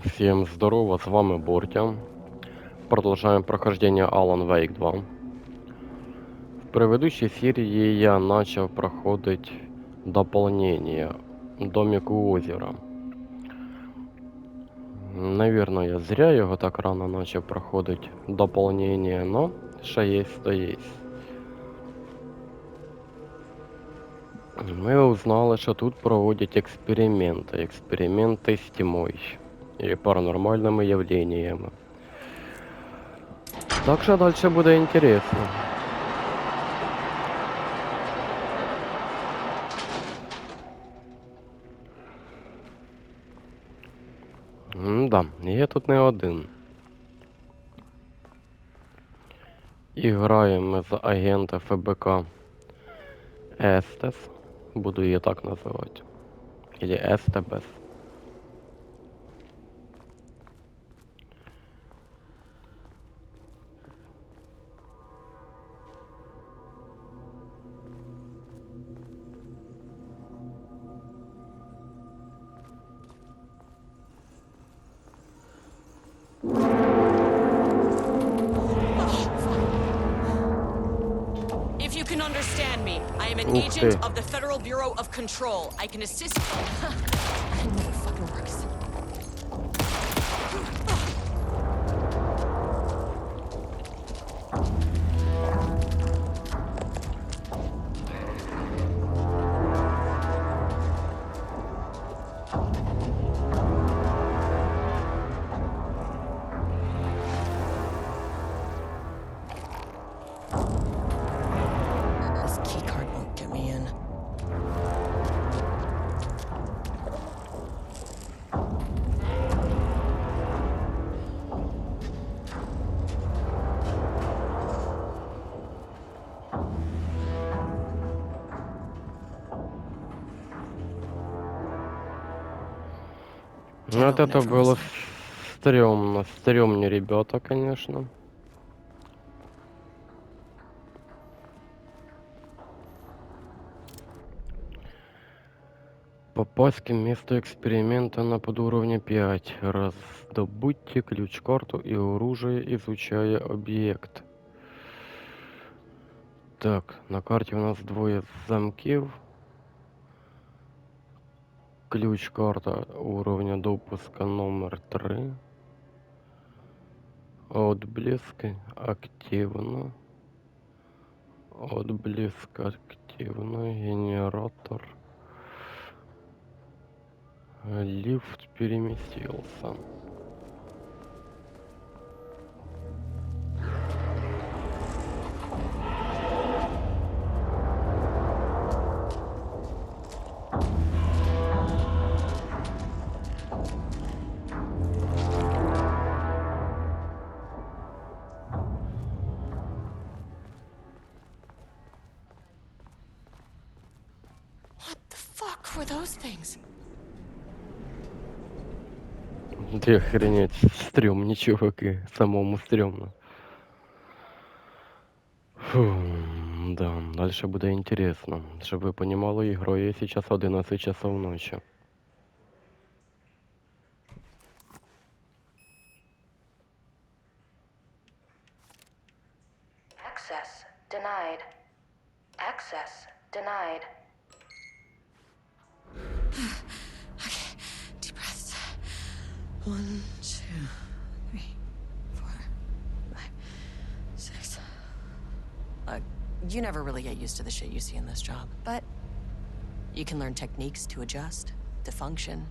Всем здорово, с вами Bortya. Продолжаем прохождение Алан Вейк 2. В предыдущей серии я начал проходить дополнение Домик у озера. Наверное, я зря його так рано начал проходить дополнение, но ще есть то есть. Ми узнали, що тут проводять експерименти з тьмою і паранормальними явленнями. Так що далі буде інтересно. Да, я тут не один. І граємо ми за агента ФБК Эстевез. Буду її так називати. Или Эстевез. If you can understand me, I am an Ух agent ты. of the Federal Bureau of Control. I can assist. I know it fucking works. This keycard won't get me in. Ну, вот это было стрёмно. Стрёмные ребята, конечно. Попасть к месту эксперимента на подуровне 5. Раздобудьте ключ-карту и оружие, изучая объект. Так, на карте у нас двое замків. Ключ-карта уровня допуска номер 3. Отблески активно. Отблеск активно. Генератор. Лифт переместился. What the fuck were those things? Ты охренеть, стрёмный чуваки, самому стрёмно. Фу, да, дальше буде интересно. Щоб ви понімали, ігрою я сейчас 11 часов ночи. Access denied. Access denied. Okay, deep breaths. 1, 2, 3, 4, 5, 6. You never really get used to the shit you see in this job, but you can learn techniques to adjust, to function.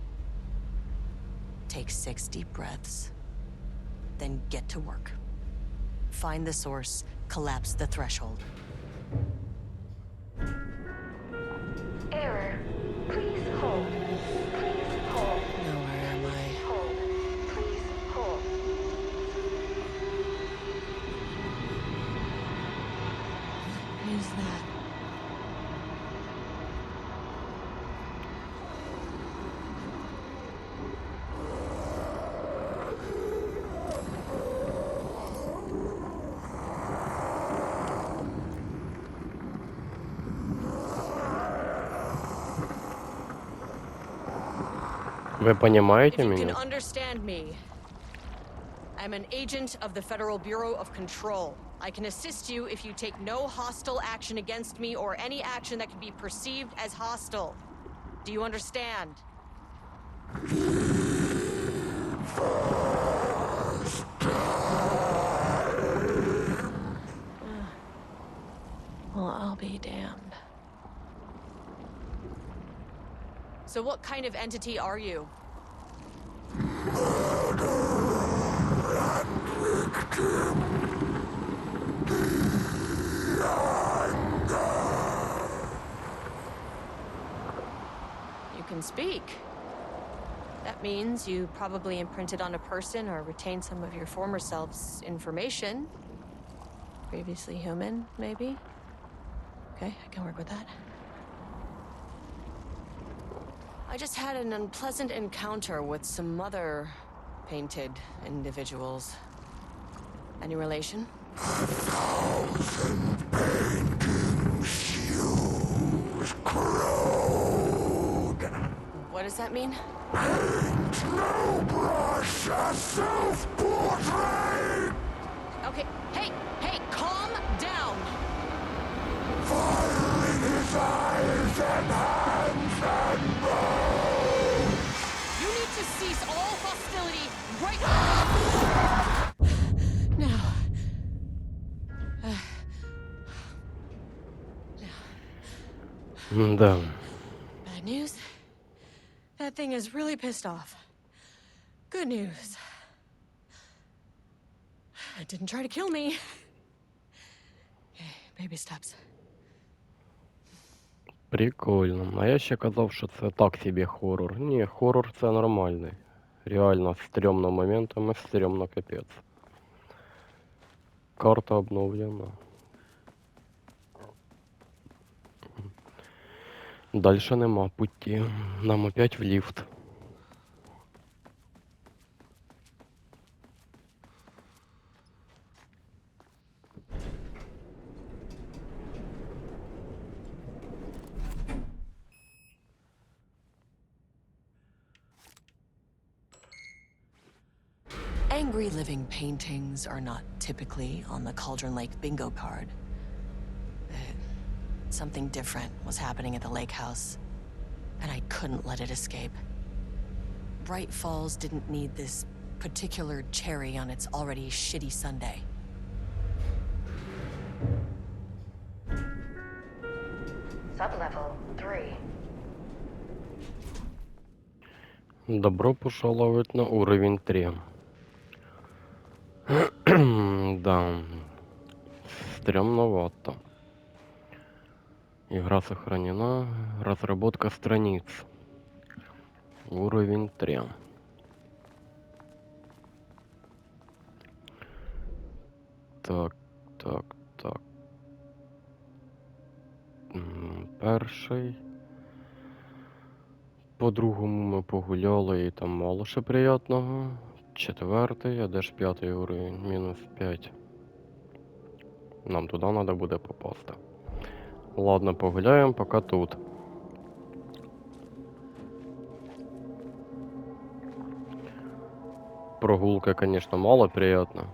Take 6 deep breaths, then get to work. Find the source, collapse the threshold. Error. Please hold. Please hold. No, where am I? Hold. Please hold. What is that? Вы понимаете If you can меня? understand me, I'm an agent of the Federal Bureau of Control. I can assist you if you take no hostile action against me or any action that can be perceived as hostile. Do you understand? Well, I'll be damned. So what kind of entity are you? You can speak. That means you probably imprinted on a person or retained some of your former self's information. Previously human, maybe? Okay, I can work with that. I just had an unpleasant encounter with some other painted individuals. Any relation? What does that mean? Okay, hey, calm down! You need to cease all hostility right now. Да. Bad news? That thing is really pissed off. Good news. It didn't try to kill me. Okay, baby steps. Прикольно. А я ще казав, що це так собі хорор. Ні, хорор це нормальний. Реально, з стрьомними моментами, стрьомно капець. Карта обновлена. Дальше нема путі. Нам опять в ліфт. Angry living paintings are not typically on the Cauldron Lake bingo card. Something different was happening at the lake house, and I couldn't let it escape. Bright Falls didn't need this particular cherry on its already shitty Sunday. Sublevel 3. Добро пожаловать на уровень 3. Да. Стрёмновато. Игра сохранена. Разработка страниц. Уровень 3. Так. Перший. По другому ми погуляли і там мало ще приятного. Четвертий, а де ж п'ятий уровень? Мінус 5. Нам туди треба буде попасти. Ладно, погуляємо поки тут. Прогулка, конечно, мало приятно.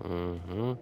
Угу.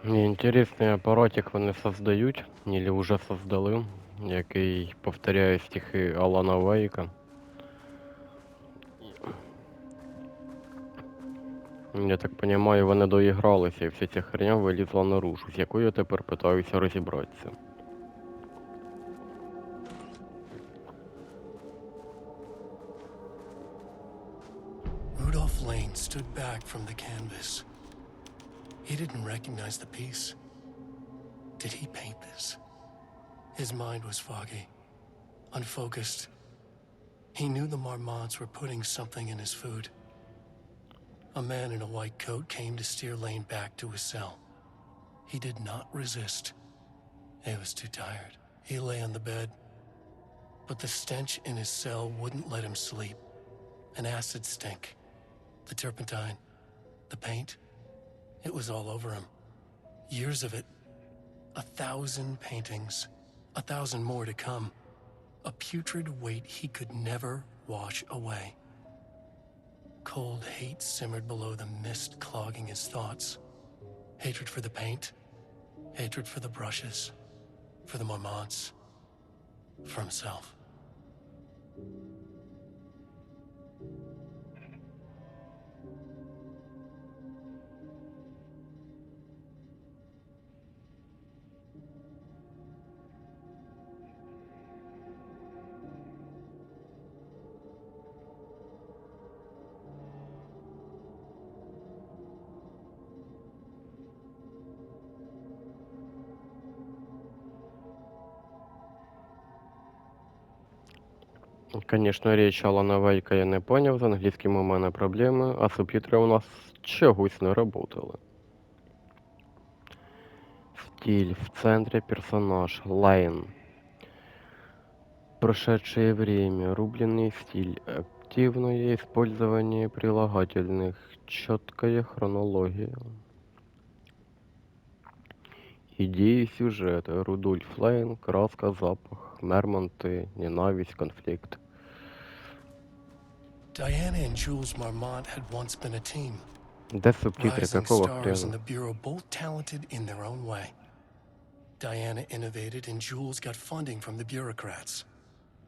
Інтересний апаратик вони создають, или вже создали, який повторяє стихи Алана Вейка. Я так понимаю, вони доігралися, і вся ця херня вилізла наружу, з якою я тепер питаюся розібратися. Rudolph Lane stood back from the canvas. He didn't recognize the piece. Did he paint this? His mind was foggy, unfocused. He knew the Marmots were putting something in his food. A man in a white coat came to steer Lane back to his cell. He did not resist. He was too tired. He lay on the bed, but the stench in his cell wouldn't let him sleep. An acid stink. The turpentine. The paint. It was all over him. Years of it. 1,000 paintings. 1,000 more to come. A putrid weight he could never wash away. Cold hate simmered below the mist clogging his thoughts. Hatred for the paint. Hatred for the brushes. For the Marmots. For himself. Конечно, речь Алана Вейка я не поняв, з англійським у мене проблеми, а субтитри у нас чогось не работали. Стиль, в центре персонаж, Лайн. Прошедшее время, рубленый стиль, активное использование прилагательных, четкая хронология. Идеи сюжета, Рудольф Лайн, краска, запах, Мермонты, ненависть, конфликт. Diana and Jules Marmont had once been a team. Де субтитри, Rising какого stars in хрена? the Bureau, both talented in their own way. Diana innovated and Jules got funding from the bureaucrats.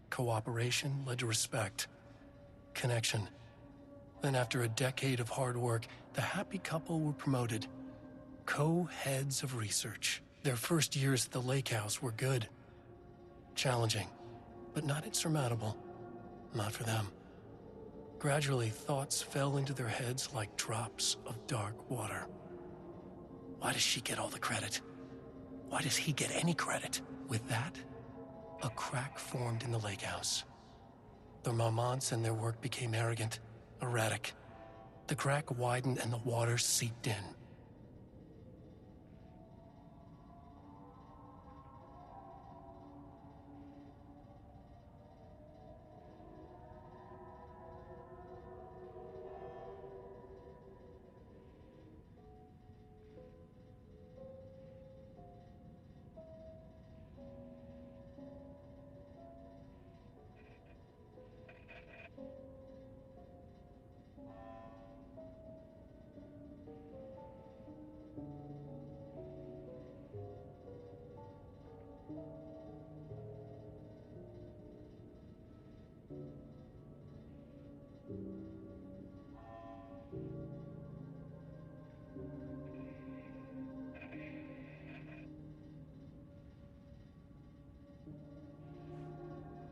Cooperation led to respect. Connection. Then after a decade of hard work, the happy couple were promoted. Co-heads of research. Their first years at the lake house were good. Challenging, but not insurmountable. Not for them. Gradually, thoughts fell into their heads like drops of dark water. Why does she get all the credit? Why does he get any credit? With that, a crack formed in the lake house. The Marmonts and their work became arrogant, erratic. The crack widened and the water seeped in.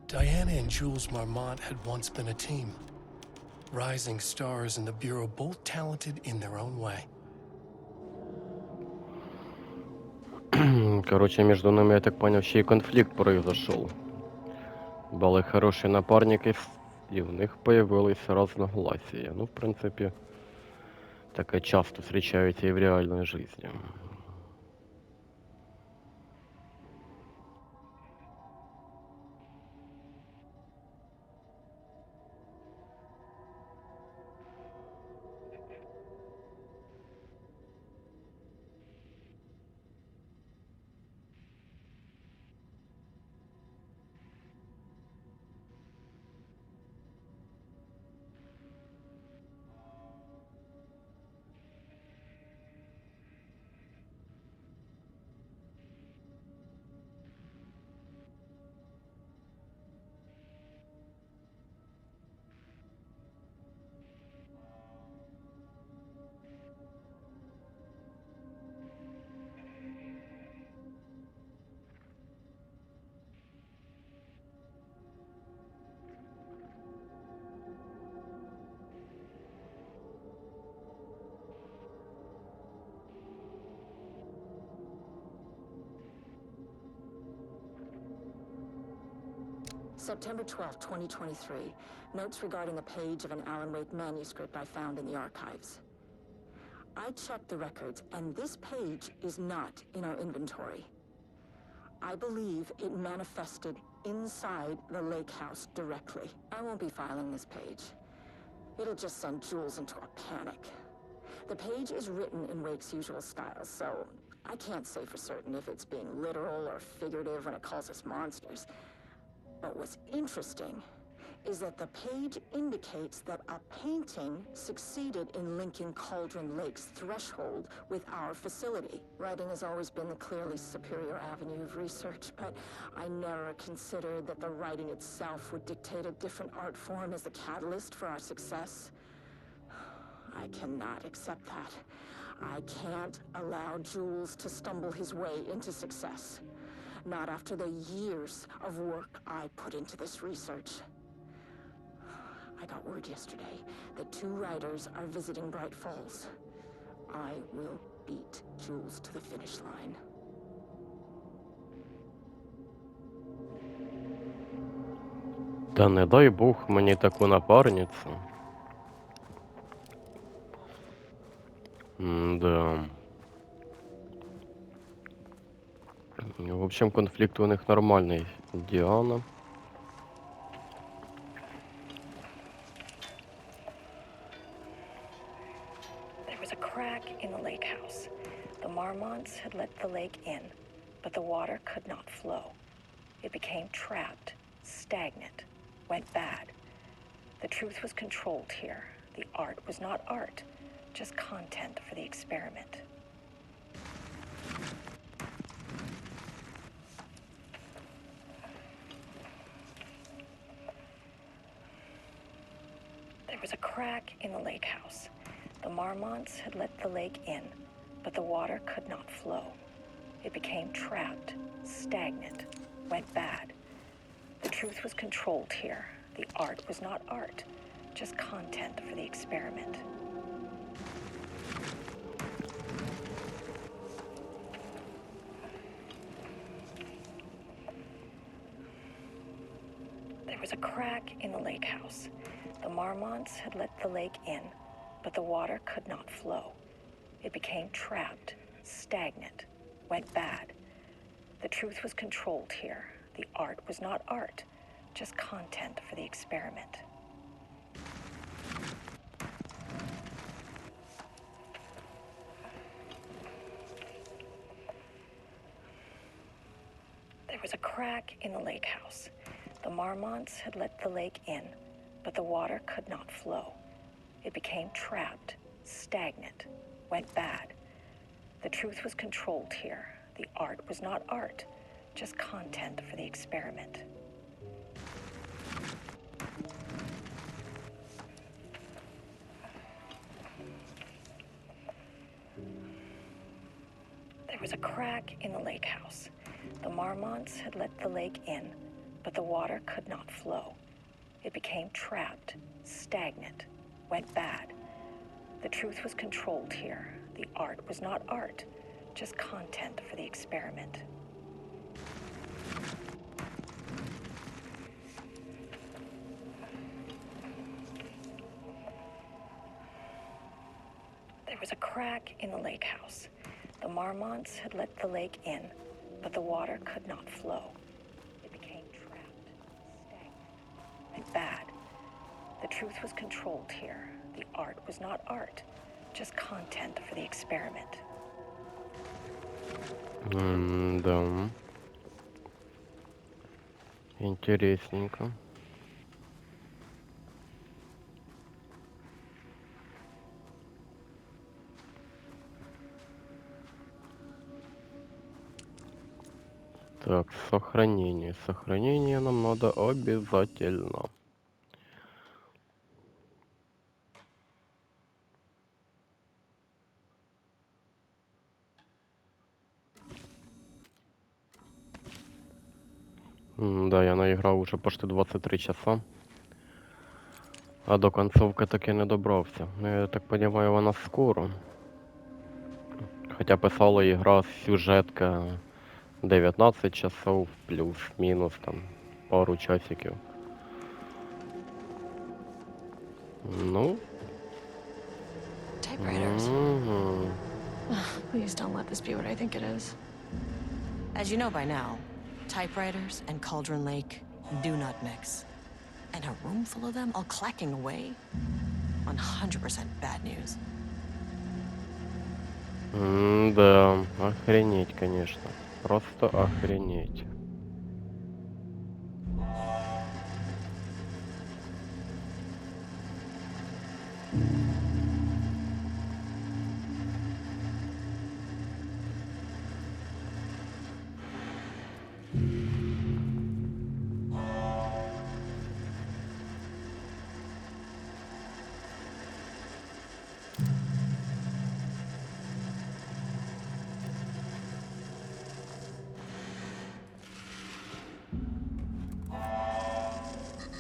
Diana and Jules Marmont had once been a team. Rising stars in the Bureau, both talented in their own way. Короче, между ними, я так понял, ще й конфликт произошел. Були хороші напарники, і в них появились разногласия. Ну, в принципі, таке часто зустрічається і в реальній житті. September 12, 2023. Notes regarding a page of an Alan Wake manuscript I found in the archives. I checked the records, and this page is not in our inventory. I believe it manifested inside the lake house directly. I won't be filing this page. It'll just send Jules into a panic. The page is written in Wake's usual style, so I can't say for certain if it's being literal or figurative when it calls us monsters. But what's interesting is that the page indicates that a painting succeeded in linking Cauldron Lake's threshold with our facility. Writing has always been the clearly superior avenue of research, but I never considered that the writing itself would dictate a different art form as the catalyst for our success. I cannot accept that. I can't allow Jules to stumble his way into success. Not after the years of work I put into this research. I got word yesterday that 2 writers are visiting Bright Falls. I will beat Jules to the finish line. Та не дай Бог мені таку напарницю. Да. В общем, конфлікт у них нормальний. Діана. There was a crack in the lake house. The marmots had let the lake in, but the water could not flow. It became trapped, stagnant, went bad. The truth was controlled here. The art was not art, just content for the experiment. There was a crack in the lake house. The marmots had let the lake in, but the water could not flow. It became trapped, stagnant, went bad. The truth was controlled here. The art was not art, just content for the experiment. There was a crack in the lake house. The marmots had let the lake in, but the water could not flow. It became trapped, stagnant, went bad. The truth was controlled here. The art was not art, just content for the experiment. There was a crack in the lake house. The marmots had let the lake in, but the water could not flow. It became trapped, stagnant, went bad. The truth was controlled here. The art was not art, just content for the experiment. There was a crack in the lake house. The marmots had let the lake in, but the water could not flow. It became trapped, stagnant, went bad. The truth was controlled here. The art was not art, just content for the experiment. There was a crack in the lake house. The marmots had let the lake in, but the water could not flow. It became trapped, stagnant, went bad. The truth was controlled here. The art was not art, just content for the experiment. Да. Интересненько. Так, сохранение. Сохранение нам надо обязательно. Да, я наиграл уже почти 23 часа. А до концовки таки не добрався. Ну, я так понимаю, вона скоро. Хоча писала ігра сюжетка 19 часов плюс-мінус там пару часиків. Ну. Typewriters. Мгм. Please don't let this be what I think it is. As you know by now, typewriters and Cauldron Lake do not mix. And a room full of them all clacking away? 100% bad news. Да, охренеть, конечно. Просто охренеть.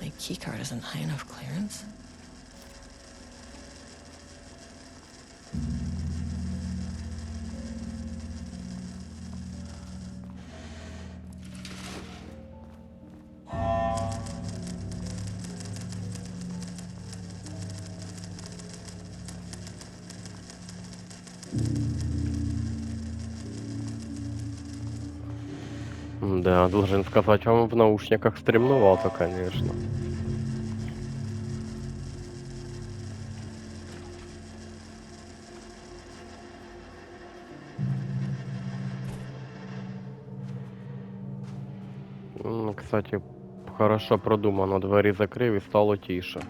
My keycard isn't high enough clearance. Да, должен сказать вам, в наушниках стремновато, конечно. Кстати, хорошо продумано. Двері закрив і стало тише.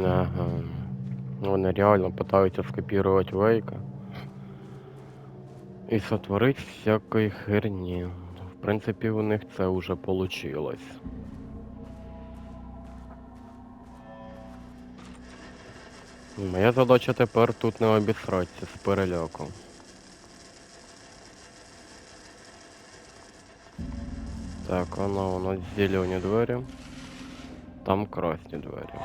Ага. Вони реально пытаются скопировать Вейка и сотворить всякой херни. В принципі, у них це уже получилось. Моя задача тепер тут не обісратися з переляку. Так, воно у нас зелені двері, там красні двері.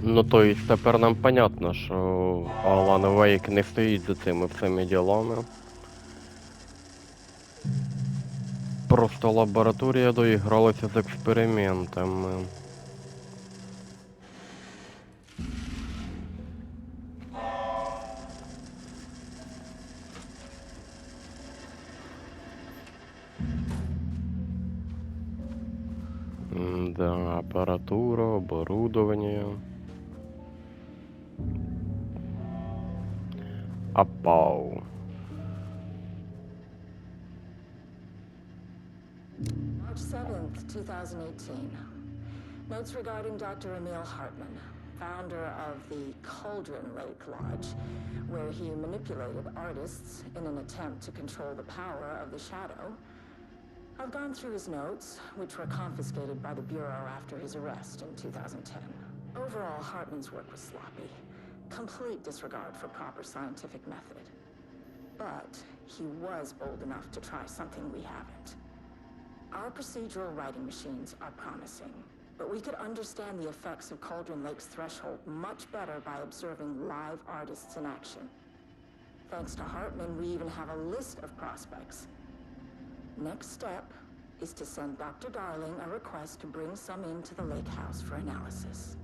Ну, то есть тепер нам понятно, що Алан Вейк не стоїть за цими всіми ділами. Просто лабораторія доігралася з експериментами. Да, апаратура, оборудование. Апау. March 7th, 2018. Notes regarding Dr. Emil Hartman, founder of the Cauldron Lake Lodge, where he manipulated artists in an attempt to control the power of the shadow. I've gone through his notes, which were confiscated by the Bureau after his arrest in 2010. Overall, Hartman's work was sloppy. Complete disregard for proper scientific method. But he was bold enough to try something we haven't. Our procedural writing machines are promising, but we could understand the effects of Cauldron Lake's threshold much better by observing live artists in action. Thanks to Hartman, we even have a list of prospects. Next step is to send Dr. Darling a request to bring some into the lake house for analysis.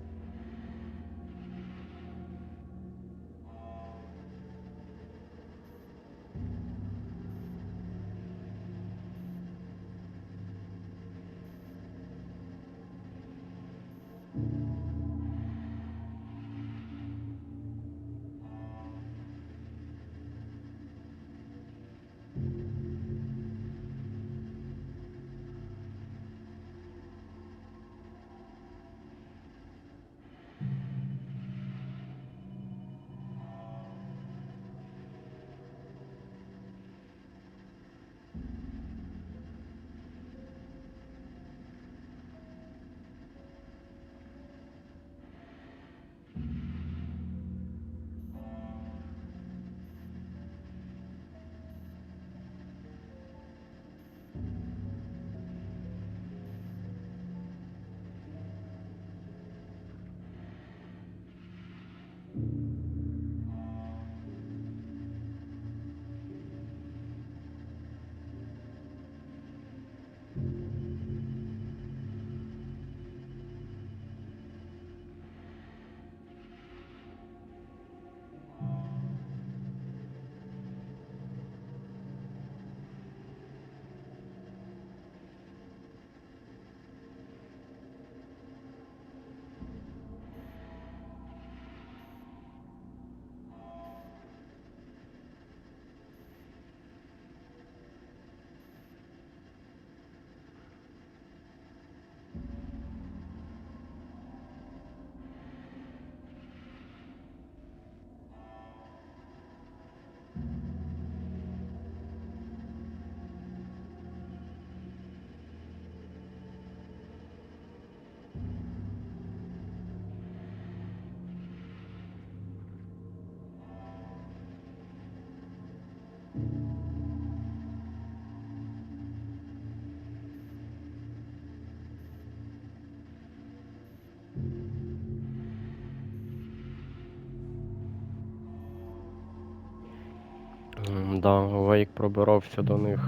Да, Вейк пробирався до них.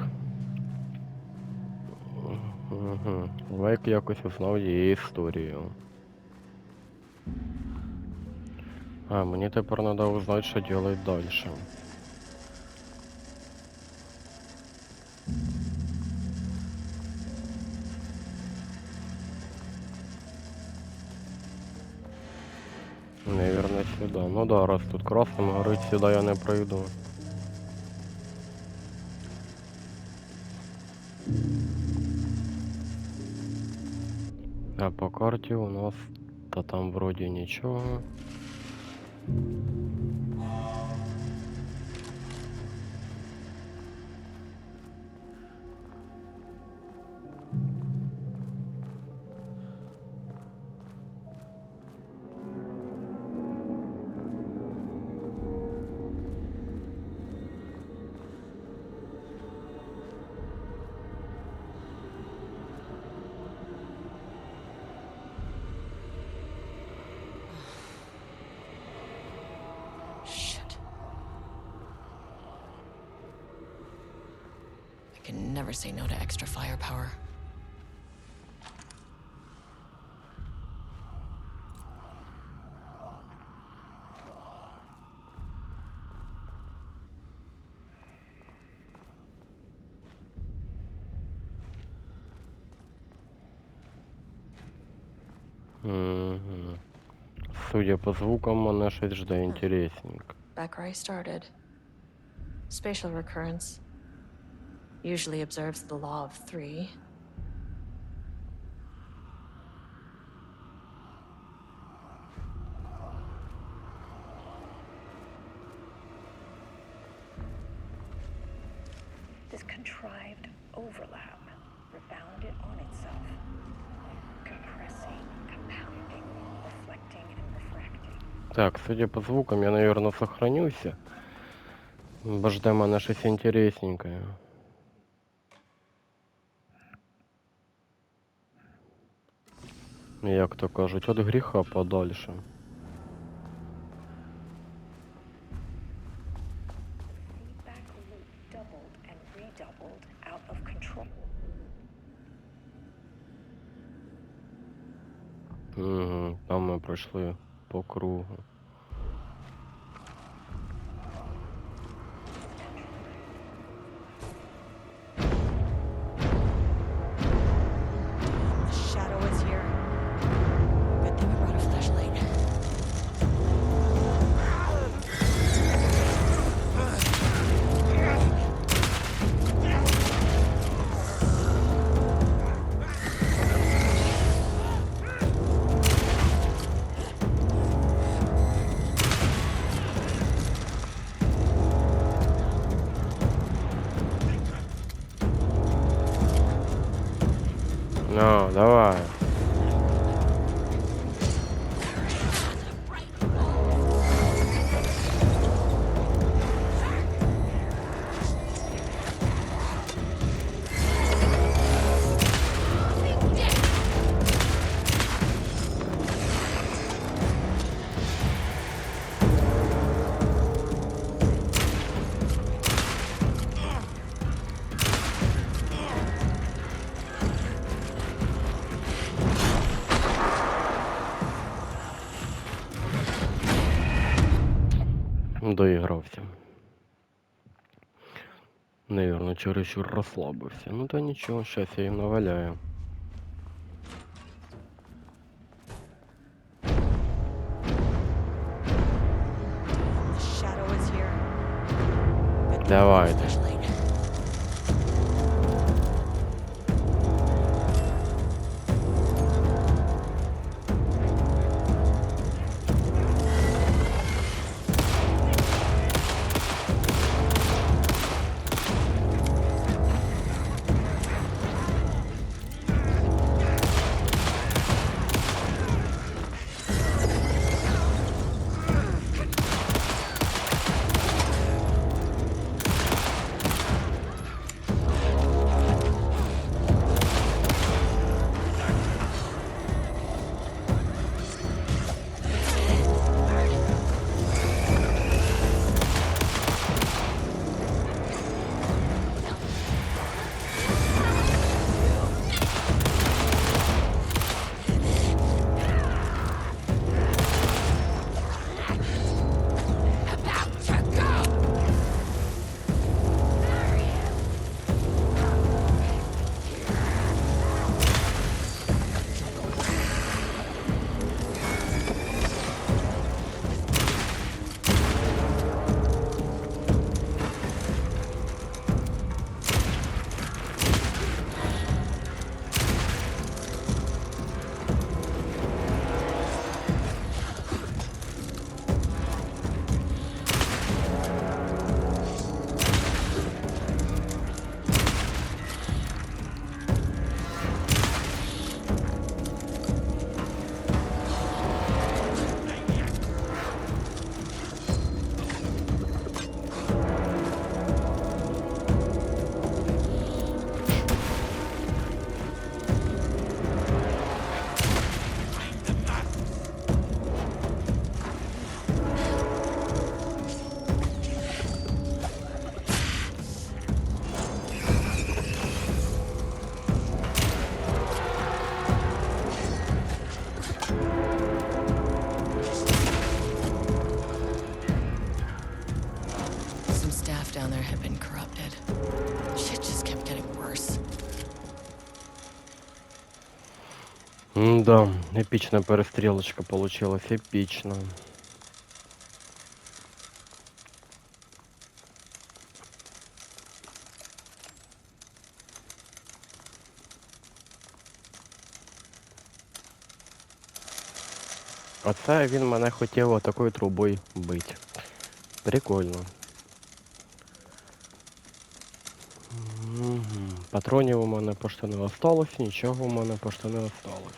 Угу. Вейк якось узнав її історію. А, мені тепер треба узнати, що робити далі. Наверное, сюда. Ну да, раз тут красним горить, сюда я не пройду. А по карте у нас, то там вроде ничего. Shit. I can never say no to extra firepower. Судя по звукам, мене щось жде інтересненько. Back where I started. Spatial recurrence. Usually observes the law of three. This contrived overlap rebounded on itself, compressing, compounding, reflecting, and refracting. Так, судя по звукам, я, наверное, сохранюся. Бо жде мене щось інтересненьке. Як то кажуть, від гріха подальше. Feedback loop doubled and redoubled out of control. Угу, там ми пройшли по кругу. The shadow is here. Good thing I brought a flashlight. Ну, давай. Доігрався. Наверно, чересчур розслабився. Ну та нічого, щас я їм наваляю. The shadow is here. Good thing I brought a Давайте. flashlight. Down there had been corrupted. Shit just kept getting worse. Да, эпичная перестрелочка получилась, эпично. Оце він мене хотів такою трубою бити. Прикольно. Патронів у мене почти не осталось, нічого у мене почти не осталось.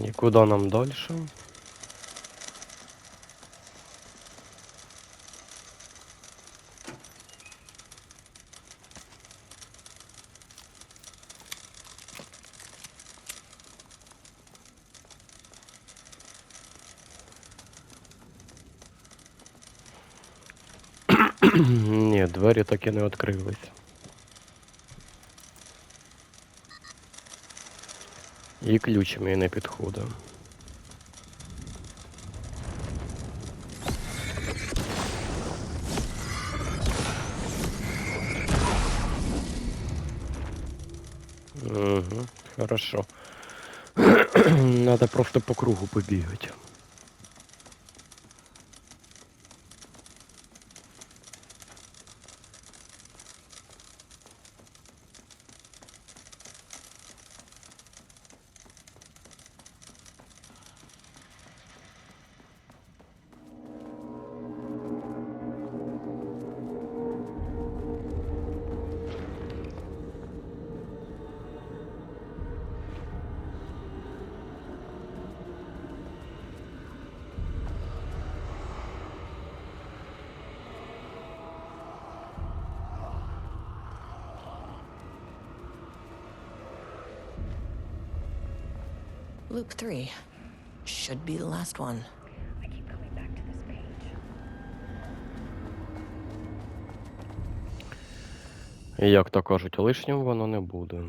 І куди нам далі? Ні, двері так і не відкрились. І ключ мені не підходить. Угу, хорошо. Надо просто по кругу побігати. Loop 3. Should be the last one. I keep coming back to this page. І як то кажуть, лишнім воно не буде.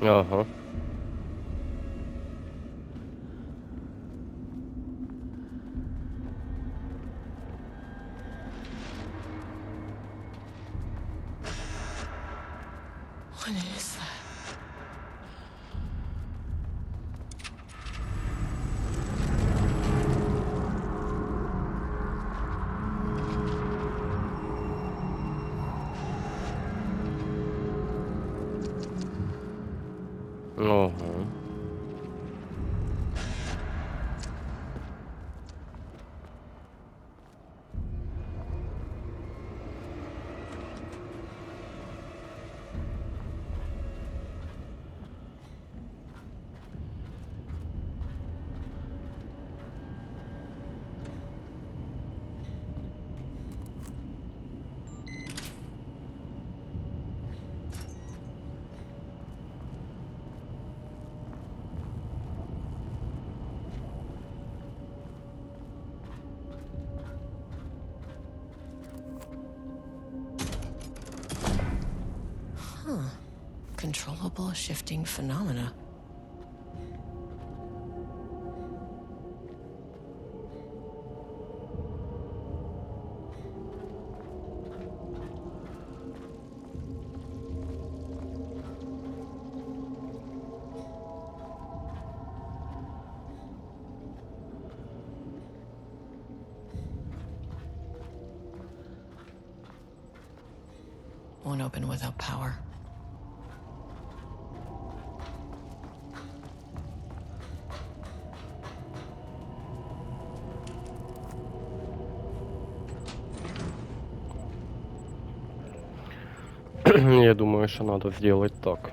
Ага. What is that? Ага. Controllable shifting phenomena. Won't open without power. Я думаю, что надо сделать так.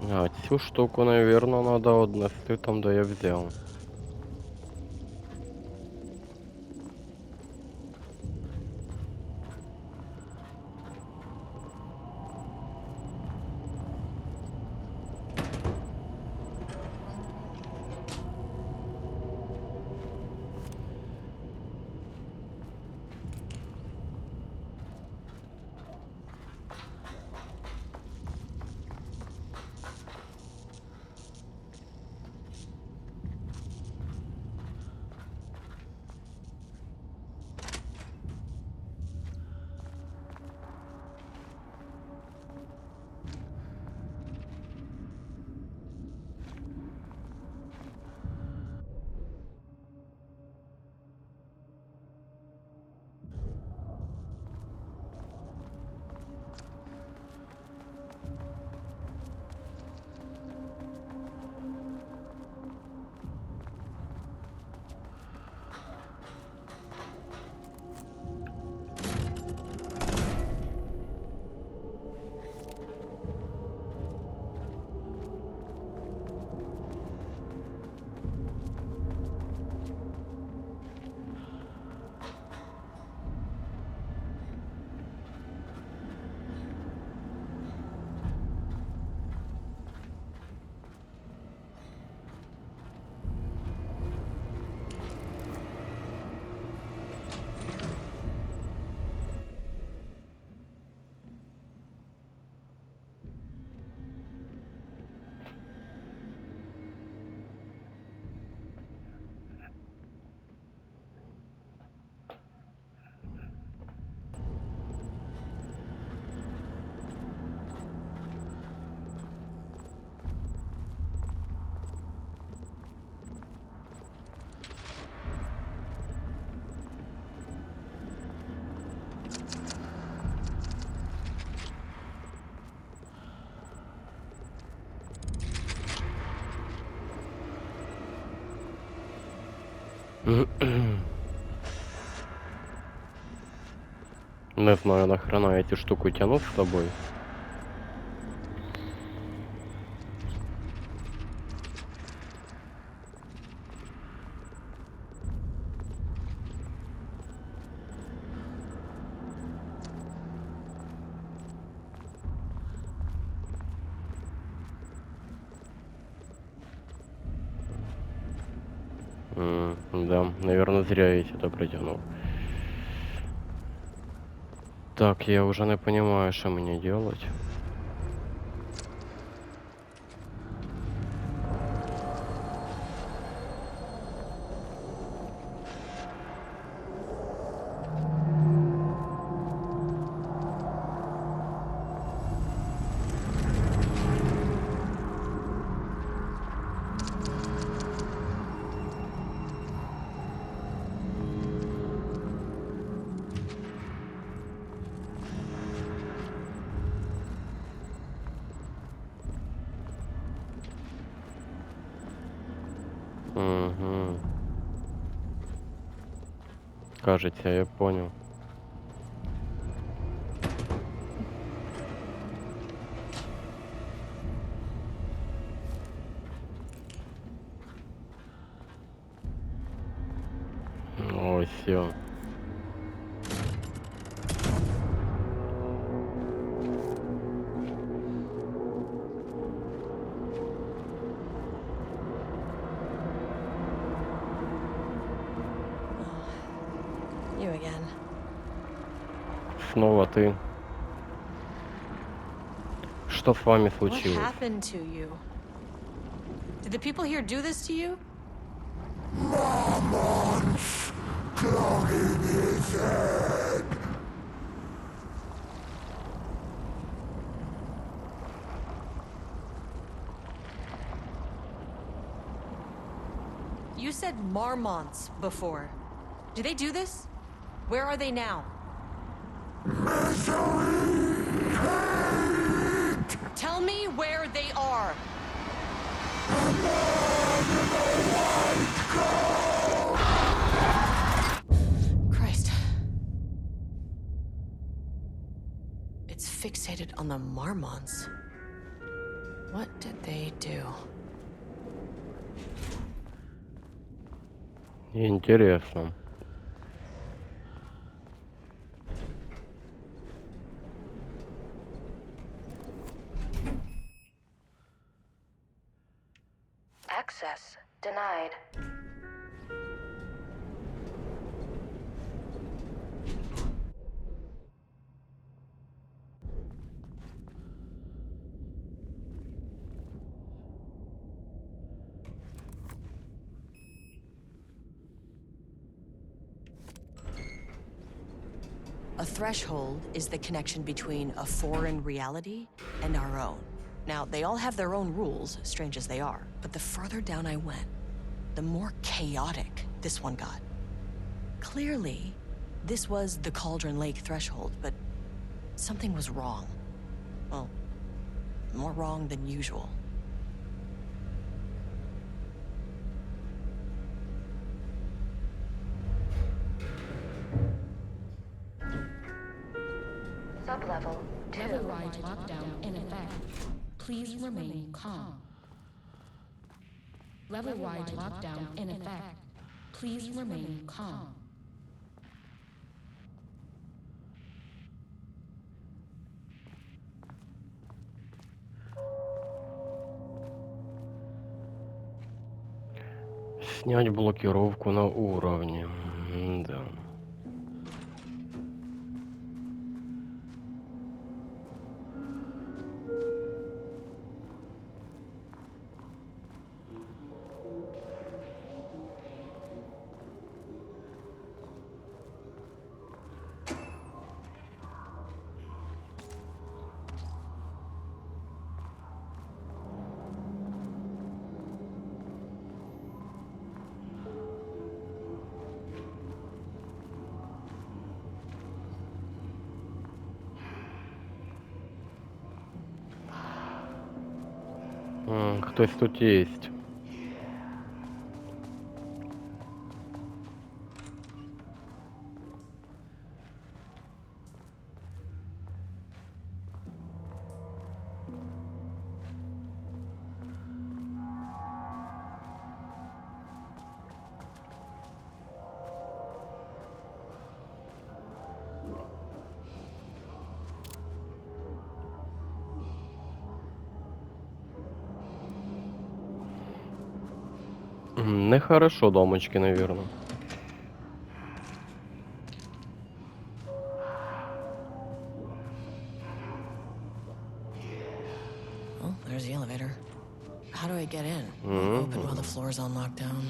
А, цю штуку, наверное, надо отнести там, де я взяв. Не знаю, нахрена я эти штуку тяну с собой. Да, наверное, зря я сюда протянул. Так, я уже не понимаю, что мне делать. Угу. Кажется, я понял. О, все. You again. Снова ты. Что с вами What случилось? happened to you? Did the people here do this to you? You said marmots before. Do they do this? Where are they now? Tell me where they are. Christ. It's fixated on the marmots. What did they do? Интересно. Access denied. A threshold is the connection between a foreign reality and our own. Now, they all have their own rules, strange as they are, but the further down I went, the more chaotic this one got. Clearly, this was the Cauldron Lake threshold, but something was wrong. Well, more wrong than usual. Sublevel 2. Level-wide lockdown in effect. Please remain calm. Level-wide lockdown in effect. Please remain calm. Снять блокировку на уровне. Да. Хтось тут есть. Нехорошо, дамочки, наверное. Oh, there's the elevator. How do I get in? Won't open while the floor's on lockdown.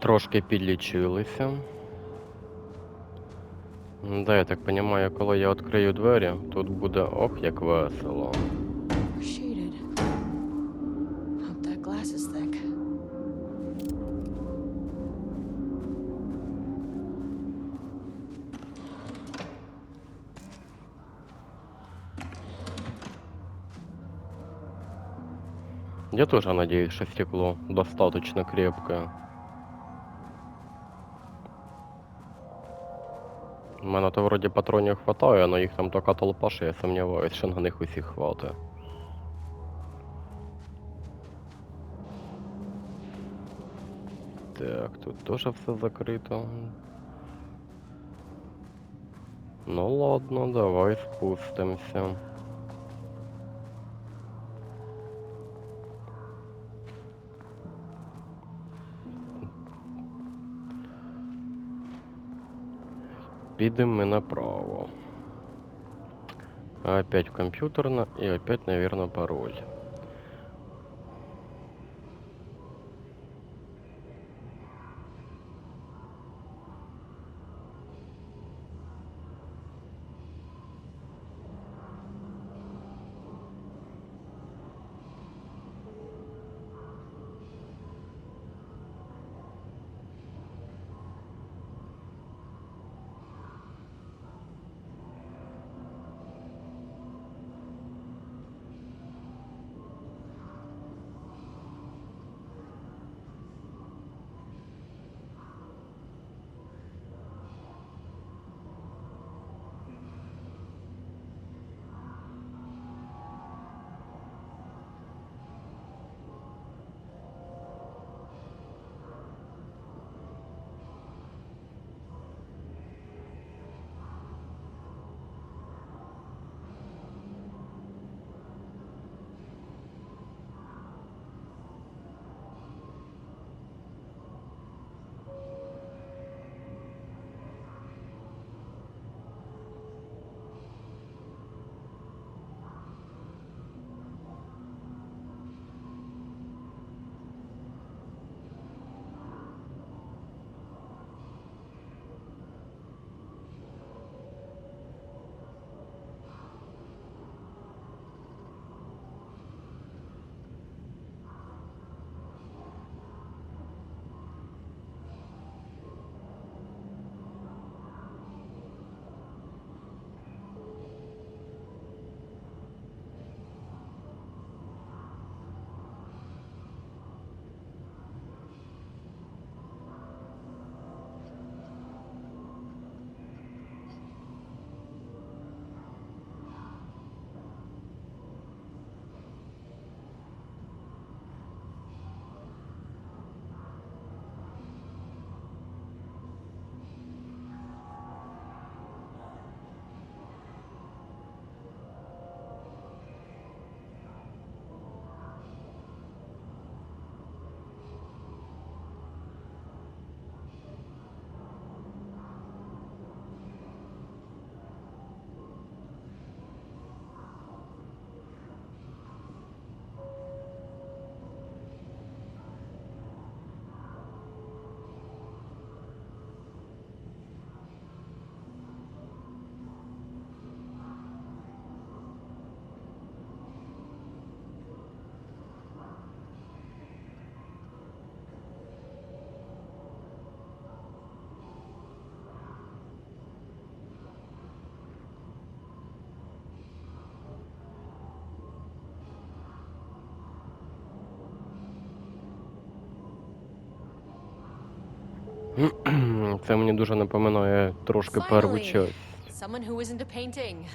Трошки підлічилися. Да, я так розумію, коли я відкрию двері, тут буде ох, як весело. We're shaded. Hope that glass is thick. Я тоже надеюсь, что стекло достаточно крепкое. У мене то вроді патронів хватає, але їх там така толпа, що я сумніваюсь, що на них усіх хватить. Так, тут теж все закрито. Ну ладно, давай спустимося. Підемо ми направо. Опять компьютерно и опять, наверное, пароль. Це мені дуже напоминає трошки перву Finally, часть. someone who isn't a painting.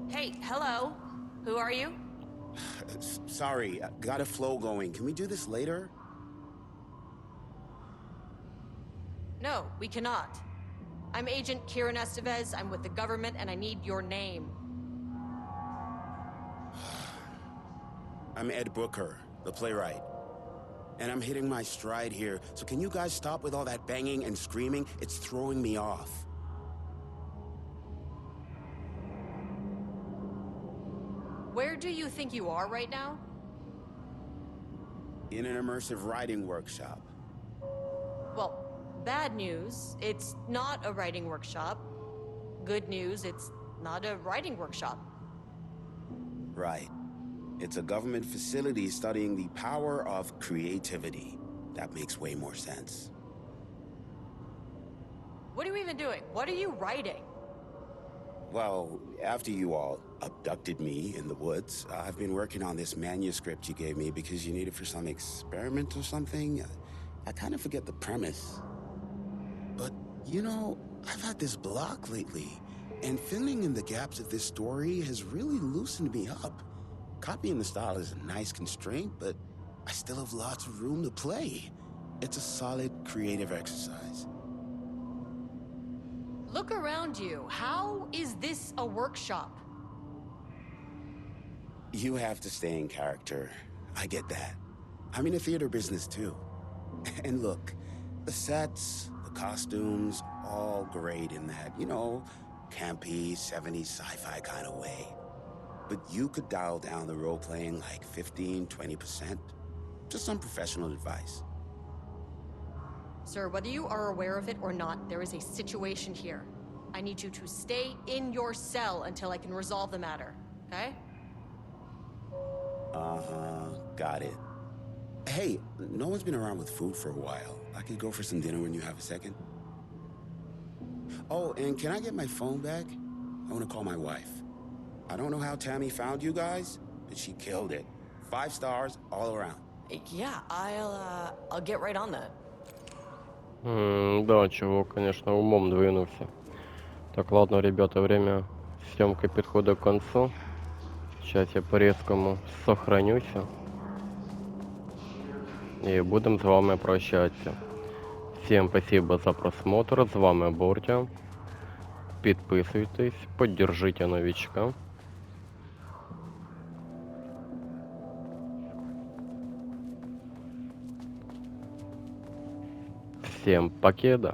Hey, hello. Who are you? Sorry, got a flow going. Can we do this later? No, we cannot. I'm Agent Kieran Eστevez. I'm with the government, and I need your name. I'm Ed Booker, the playwright. And I'm hitting my stride here, so can you guys stop with all that banging and screaming? It's throwing me off. Where do you think you are right now? In an immersive writing workshop. Well, bad news, it's not a writing workshop. Good news, it's not a writing workshop. Right. It's a government facility studying the power of creativity. That makes way more sense. What are you even doing? What are you writing? Well, after you all abducted me in the woods, I've been working on this manuscript you gave me because you need it for some experiment or something. I kind of forget the premise. But, you know, I've had this block lately, and filling in the gaps of this story has really loosened me up. Copying the style is a nice constraint, but I still have lots of room to play. It's a solid creative exercise. Look around you. How is this a workshop? You have to stay in character. I get that. I'm in the theater business too. And look, the sets, the costumes, all great in that, you know, campy, 70s sci-fi kind of way. But you could dial down the role-playing like 15, 20%. Just some professional advice. Sir, whether you are aware of it or not, there is a situation here. I need you to stay in your cell until I can resolve the matter, okay? Uh-huh, got it. Hey, no one's been around with food for a while. I could go for some dinner when you have a second. Oh, and can I get my phone back? I want to call my wife. I don't know how Tammy found you guys, but she killed it. 5 stars all around. Yeah, I'll get right on that. Да, чего, конечно, умом двинулся. Так, ладно, ребята, время съемки підходить к концу. Сейчас я по-резкому сохранюся. І будемо з вами прощатися. Всім спасибо за просмотр. З вами Бортя. Підписуйтесь, поддержите новичка. Всем покеда.